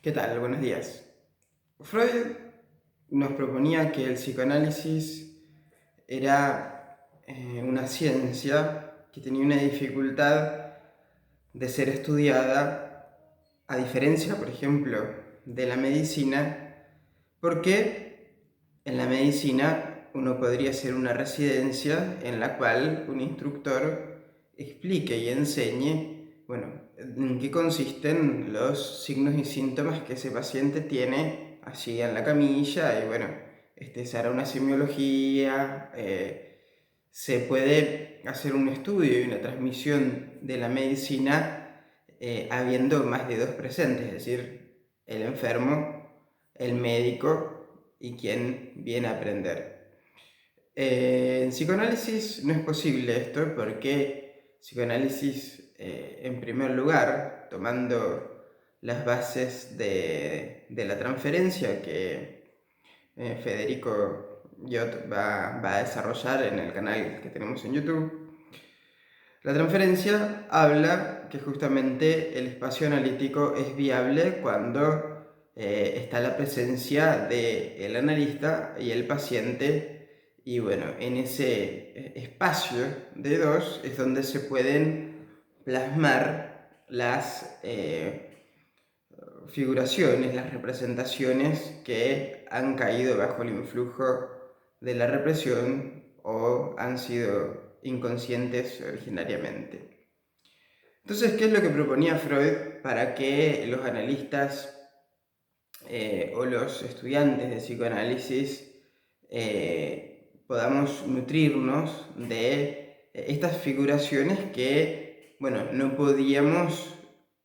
¿Qué tal? Buenos días. Freud nos proponía que el psicoanálisis era una ciencia que tenía una dificultad de ser estudiada, a diferencia, por ejemplo, de la medicina, porque en la medicina uno podría hacer una residencia en la cual un instructor explique y enseñe, bueno, en qué consisten los signos y síntomas que ese paciente tiene allí en la camilla y bueno, se hará una semiología, se puede hacer un estudio y una transmisión de la medicina habiendo más de dos presentes, es decir, el enfermo, el médico y quien viene a aprender. En psicoanálisis no es posible esto porque psicoanálisis, en primer lugar, tomando las bases de la transferencia que Federico Yot va a desarrollar en el canal que tenemos en YouTube, la transferencia habla que justamente el espacio analítico es viable cuando está la presencia del analista y el paciente, y bueno, en ese espacio de dos es donde se pueden plasmar las figuraciones, las representaciones que han caído bajo el influjo de la represión o han sido inconscientes originariamente. Entonces, ¿qué es lo que proponía Freud para que los analistas o los estudiantes de psicoanálisis podamos nutrirnos de estas figuraciones que, bueno, no podíamos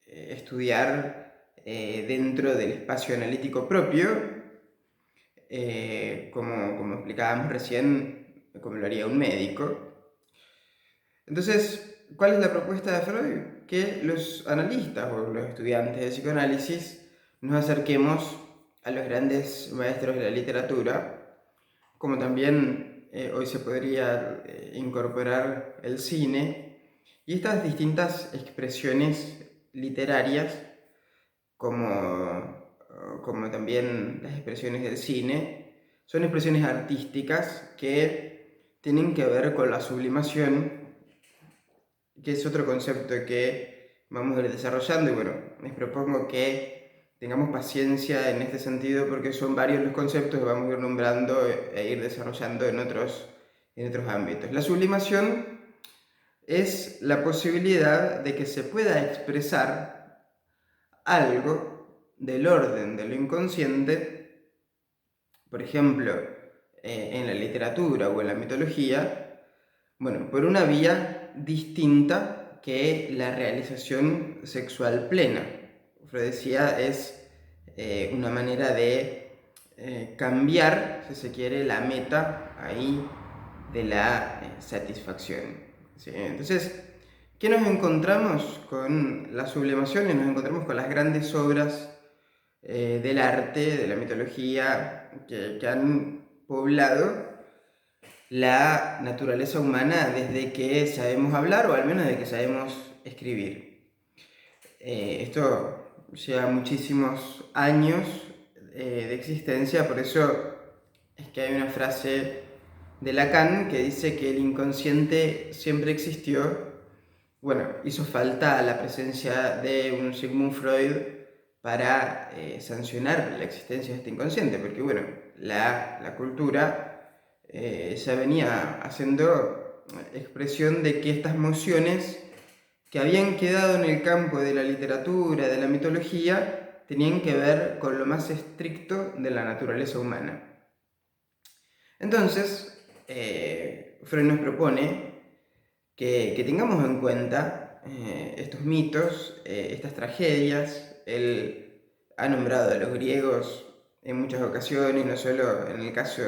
estudiar dentro del espacio analítico propio, como explicábamos recién, como lo haría un médico? Entonces, ¿cuál es la propuesta de Freud? Que los analistas o los estudiantes de psicoanálisis nos acerquemos a los grandes maestros de la literatura, como también hoy se podría incorporar el cine y estas distintas expresiones literarias, como también las expresiones del cine, son expresiones artísticas que tienen que ver con la sublimación, que es otro concepto que vamos a ir desarrollando. Y bueno, les propongo que tengamos paciencia en este sentido porque son varios los conceptos que vamos a ir nombrando e ir desarrollando en otros ámbitos. La sublimación es la posibilidad de que se pueda expresar algo del orden de lo inconsciente, por ejemplo, en la literatura o en la mitología, bueno, por una vía distinta que la realización sexual plena. Freud decía, es una manera de cambiar, si se quiere, la meta ahí de la satisfacción. ¿Sí? Entonces, ¿qué nos encontramos con la sublimación? Y nos encontramos con las grandes obras del arte, de la mitología, que han poblado la naturaleza humana desde que sabemos hablar o al menos desde que sabemos escribir. Esto lleva muchísimos años de existencia, por eso es que hay una frase de Lacan que dice que el inconsciente siempre existió. Bueno, hizo falta la presencia de un Sigmund Freud para sancionar la existencia de este inconsciente, porque bueno, la cultura ya venía haciendo expresión de que estas mociones que habían quedado en el campo de la literatura, de la mitología, tenían que ver con lo más estricto de la naturaleza humana. Entonces, Freud nos propone que tengamos en cuenta estos mitos, estas tragedias. Él ha nombrado a los griegos en muchas ocasiones, no solo en el caso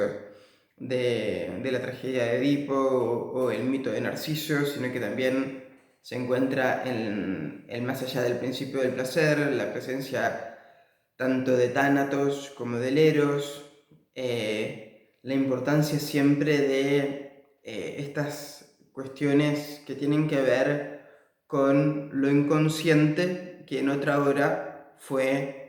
de la tragedia de Edipo o el mito de Narciso, sino que también se encuentra en el más allá del principio del placer, la presencia tanto de Tánatos como del Eros, la importancia siempre de estas cuestiones que tienen que ver con lo inconsciente que en otra hora fue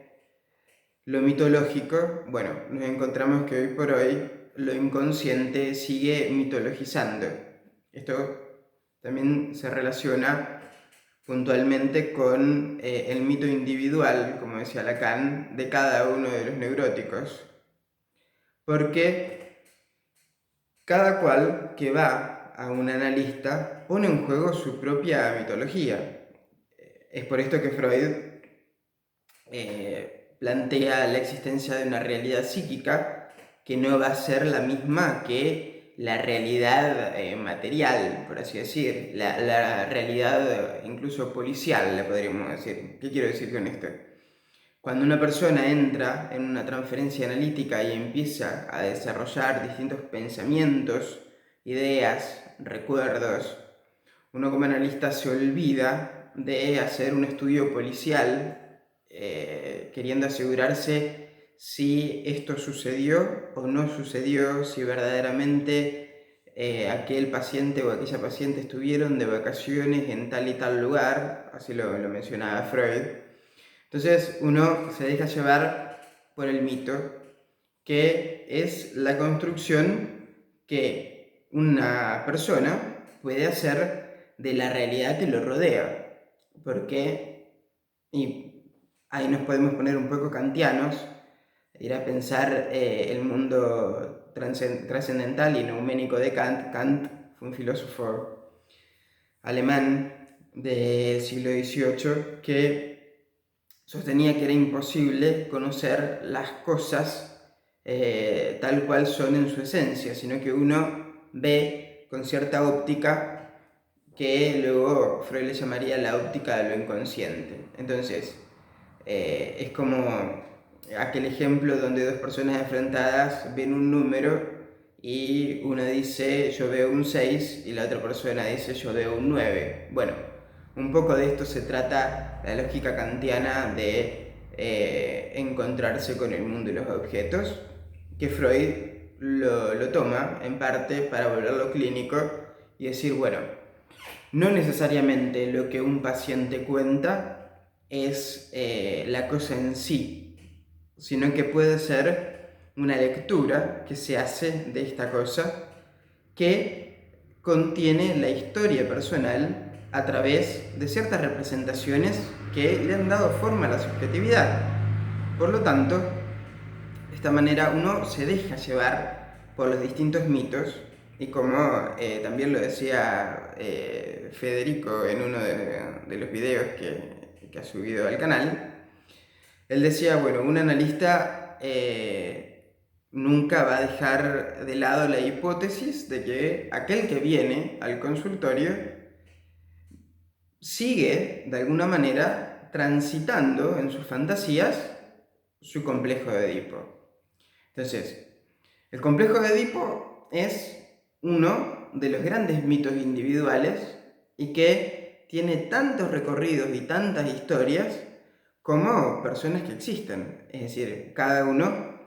lo mitológico, bueno, nos encontramos que hoy por hoy lo inconsciente sigue mitologizando. Esto también se relaciona puntualmente con el mito individual, como decía Lacan, de cada uno de los neuróticos. Porque cada cual que va a un analista pone en juego su propia mitología. Es por esto que Freud plantea la existencia de una realidad psíquica que no va a ser la misma que la realidad material, por así decir, la realidad incluso policial, le podríamos decir. ¿Qué quiero decir con esto? Cuando una persona entra en una transferencia analítica y empieza a desarrollar distintos pensamientos, ideas, recuerdos, uno como analista se olvida de hacer un estudio policial queriendo asegurarse si esto sucedió o no sucedió, si verdaderamente aquel paciente o aquella paciente estuvieron de vacaciones en tal y tal lugar, así lo mencionaba Freud. Entonces uno se deja llevar por el mito, que es la construcción que una persona puede hacer de la realidad que lo rodea. Porque, y ahí nos podemos poner un poco kantianos, ir a pensar el mundo trascendental y neuménico de Kant. Kant fue un filósofo alemán del siglo XVIII que sostenía que era imposible conocer las cosas tal cual son en su esencia, sino que uno ve con cierta óptica que luego Freud le llamaría la óptica de lo inconsciente. Entonces, es como aquel ejemplo donde dos personas enfrentadas ven un número y una dice yo veo un 6 y la otra persona dice yo veo un 9. Bueno, un poco de esto se trata la lógica kantiana de encontrarse con el mundo y los objetos, que Freud lo toma en parte para volverlo clínico y decir, bueno, no necesariamente lo que un paciente cuenta es la cosa en sí, sino que puede ser una lectura que se hace de esta cosa que contiene la historia personal a través de ciertas representaciones que le han dado forma a la subjetividad. Por lo tanto, de esta manera uno se deja llevar por los distintos mitos y como también lo decía Federico en uno de los videos que ha subido al canal, él decía, bueno, un analista nunca va a dejar de lado la hipótesis de que aquel que viene al consultorio sigue, de alguna manera, transitando en sus fantasías su complejo de Edipo. Entonces, el complejo de Edipo es uno de los grandes mitos individuales y que tiene tantos recorridos y tantas historias como personas que existen. Es decir, cada uno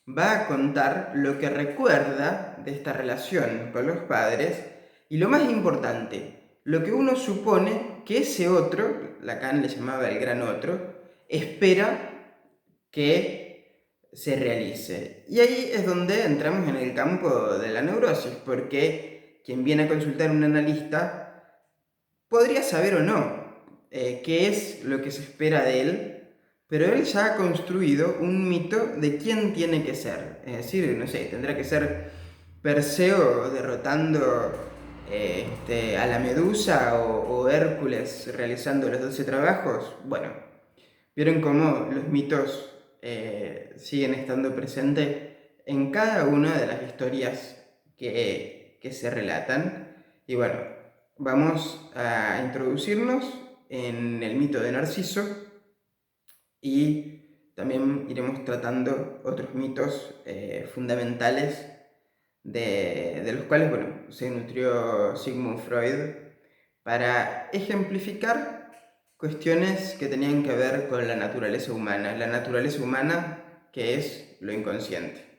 va a contar lo que recuerda de esta relación con los padres y lo más importante, lo que uno supone que ese otro, Lacan le llamaba el gran otro, espera que se realice. Y ahí es donde entramos en el campo de la neurosis, porque quien viene a consultar a un analista podría saber o no qué es lo que se espera de él, pero él ya ha construido un mito de quién tiene que ser. Es decir, no sé, tendrá que ser Perseo derrotando a la Medusa o Hércules realizando los 12 trabajos. Bueno, vieron cómo los mitos siguen estando presentes en cada una de las historias que se relatan. Y bueno, vamos a introducirnos en el mito de Narciso y también iremos tratando otros mitos fundamentales de los cuales, bueno, se nutrió Sigmund Freud para ejemplificar cuestiones que tenían que ver con la naturaleza humana que es lo inconsciente.